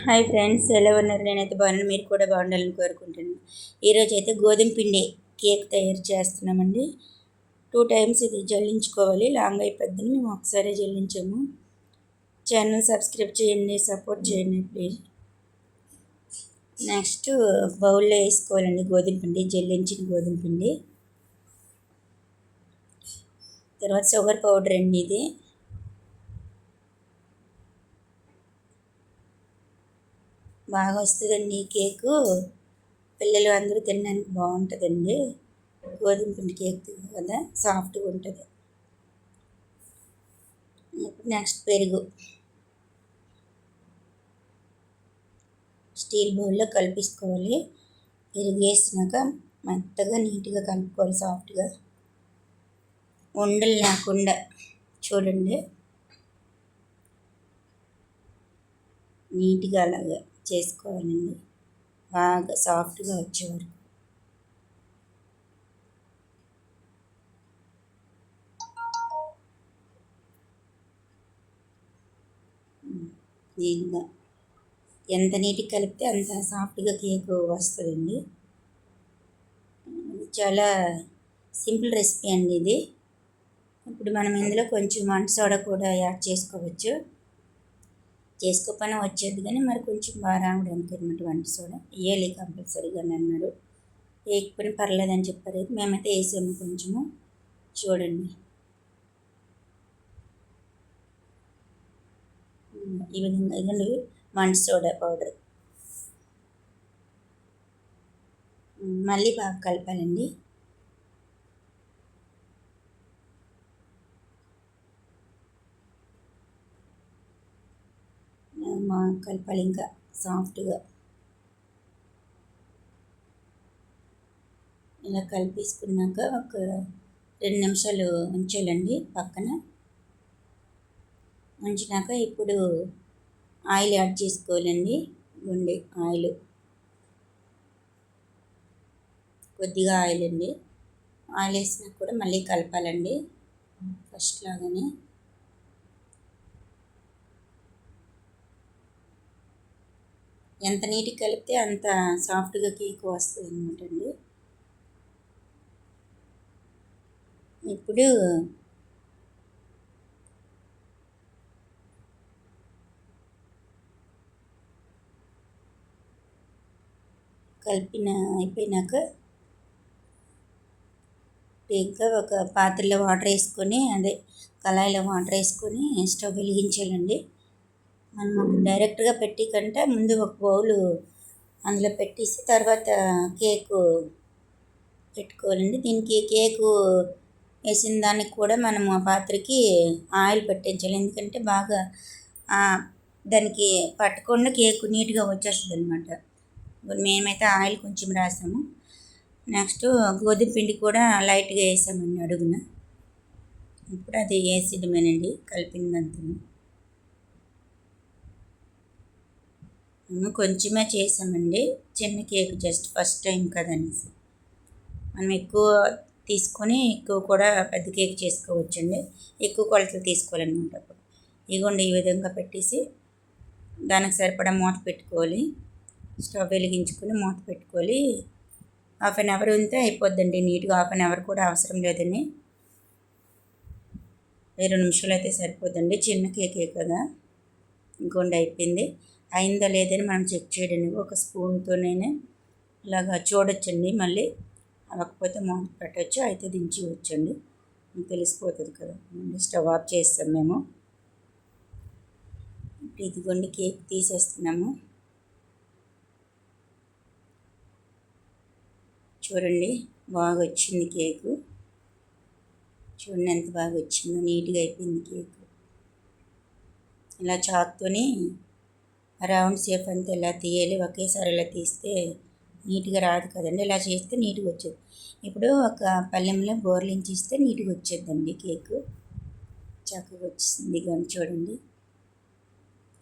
Hi friends, ఎలా ఉన్నారు? నేనైతే బాగున్నాను. మీరు కూడా బాగుండాలని కోరుకుంటున్నాను. ఈరోజు అయితే గోధుమ పిండి కేక్ తయారు చేస్తున్నామండి. 2 టైమ్స్ ఇది జల్లించుకోవాలి. లాంగ్ అయిపోద్దని మేము ఒకసారి జల్లించాము. ఛానల్ సబ్స్క్రైబ్ చేయండి, సపోర్ట్ చేయండి ప్లీజ్. నెక్స్ట్ బౌల్లో వేసుకోవాలండి గోధుమ పిండి, జల్లించిన గోధుమ పిండి. తర్వాత షుగర్ పౌడర్ అండి ఇది. బాగా వస్తుందండి ఈ కేకు. పిల్లలు అందరూ తినడానికి బాగుంటుందండి. గోధుమ పిండి కేక్ కదా, సాఫ్ట్గా ఉంటుంది. ఇప్పుడు నెక్స్ట్ పెరుగు స్టీల్ బౌల్లో కలిపేసుకోవాలి. పెరుగు వేసినాక మెత్తగా నీట్గా కలుపుకోవాలి, సాఫ్ట్గా ఉండలు లేకుండా. చూడండి, నీట్గా అలాగా చేసుకోవాలండి, బాగా సాఫ్ట్గా వచ్చే వరకు. నీట్గా ఎంత నీట్గా కలిపితే అంత సాఫ్ట్గా కేక్ వస్తుందండి. చాలా సింపుల్ రెసిపీ అండి ఇది. ఇప్పుడు మనం ఇందులో కొంచెం వంట సోడా కూడా యాడ్ చేసుకోవచ్చు. చేసుకోకపోయినా వచ్చేది, కానీ మరి కొంచెం బాగా రావడానికి అనమాట వంట సోడా వేయాలి కంపల్సరీగా అన్నాడు. వేయకపోయినా పర్లేదని చెప్పారు. మేమైతే వేసాము కొంచెము. చూడండి, ఈ విధంగా ఇదండి వంట సోడా పౌడర్. మళ్ళీ బాగా కలపాలండి. కలపాలి ఇంకా సాఫ్ట్గా. ఇలా కలిపేసుకున్నాక ఒక 2 నిమిషాలు ఉంచాలండి పక్కన. ఉంచినాక ఇప్పుడు ఆయిల్ యాడ్ చేసుకోవాలండి. గుండె ఆయిల్, కొద్దిగా ఆయిల్ అండి. ఆయిల్ వేసినాక కూడా మళ్ళీ కలపాలండి ఫస్ట్ లాగానే. ఎంత నీట్గా కలిపితే అంత సాఫ్ట్గా కేక్ వస్తుంది అనమాట అండి. ఇప్పుడు అయిపోయినాక ఇంకా ఒక పాత్రలో వాటర్ వేసుకొని, అదే కళాయిలో వాటర్ వేసుకొని స్టవ్ వెలిగించాలండి. మనం డైరెక్ట్గా పెట్టి కంటే ముందు ఒక బౌలు అందులో పెట్టేసి తర్వాత కేకు పెట్టుకోవాలండి. దీనికి కేకు వేసిన దానికి కూడా మనం ఆ పాత్రకి ఆయిల్ పెట్టించాలి. ఎందుకంటే బాగా దానికి పట్టకుండా కేకు నీట్గా వచ్చేస్తుంది అనమాట. మేమైతే ఆయిల్ కొంచెం రాసాము. నెక్స్ట్ గోధుమ పిండి కూడా లైట్గా వేసామండి అడుగున. ఇప్పుడు అది వేసేయడమేనండి, కలిపిందంతా. మేము కొంచెమే చేసామండి, చిన్న కేక్, జస్ట్ ఫస్ట్ టైం కదనేసి. మనం ఎక్కువ తీసుకొని ఎక్కువ కూడా పెద్ద కేక్ చేసుకోవచ్చండి. ఎక్కువ కొలతలు తీసుకోవాలన్నమాట. అప్పుడు ఇగోండి ఈ విధంగా పెట్టేసి దానికి సరిపడా మూత పెట్టుకోవాలి. స్టవ్ వెలిగించుకొని మూత పెట్టుకోవాలి. 1/2 అవర్ ఉంటే అయిపోద్దండి నీట్గా. 1/2 అవర్ కూడా అవసరం లేదండి, 2 నిమిషాలు అయితే సరిపోద్దండి. చిన్న కేకే కదా. ఇంకోండి అయిపోయింది. అయిందా లేదని మనం చెక్ చేయడానికి ఒక స్పూన్తోనే ఇలాగా చూడొచ్చండి. మళ్ళీ అవ్వకపోతే మూత పెట్టచ్చు, అయితే దించవచ్చండి, తెలిసిపోతుంది కదా. స్టవ్ ఆఫ్ చేస్తాం మేము. ఇదిగోండి కేక్ తీసేస్తున్నాము. చూడండి, బాగా వచ్చింది కేకు. చూడండి ఎంత బాగా వచ్చిందో, నీట్గా అయిపోయింది కేక్. ఇలా చాక్తోని రౌండ్ షేప్ అంతా ఇలా తీయాలి. ఒకేసారి ఇలా తీస్తే నీట్గా రాదు కదండి. ఇలా చేస్తే నీట్గా వచ్చేది. ఇప్పుడు ఒక పళ్ళెంలో బోర్లించిస్తే నీట్గా వచ్చేద్దండి కేకు. చక్కగా వచ్చింది కానీ చూడండి,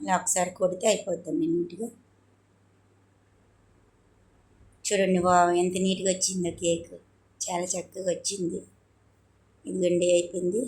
ఇలా ఒకసారి కొడితే అయిపోద్దండి నీట్గా. చూడండి, ఎంత నీట్గా వచ్చిందో కేక్. చాలా చక్కగా వచ్చింది. ఇదిగండి అయిపోయింది.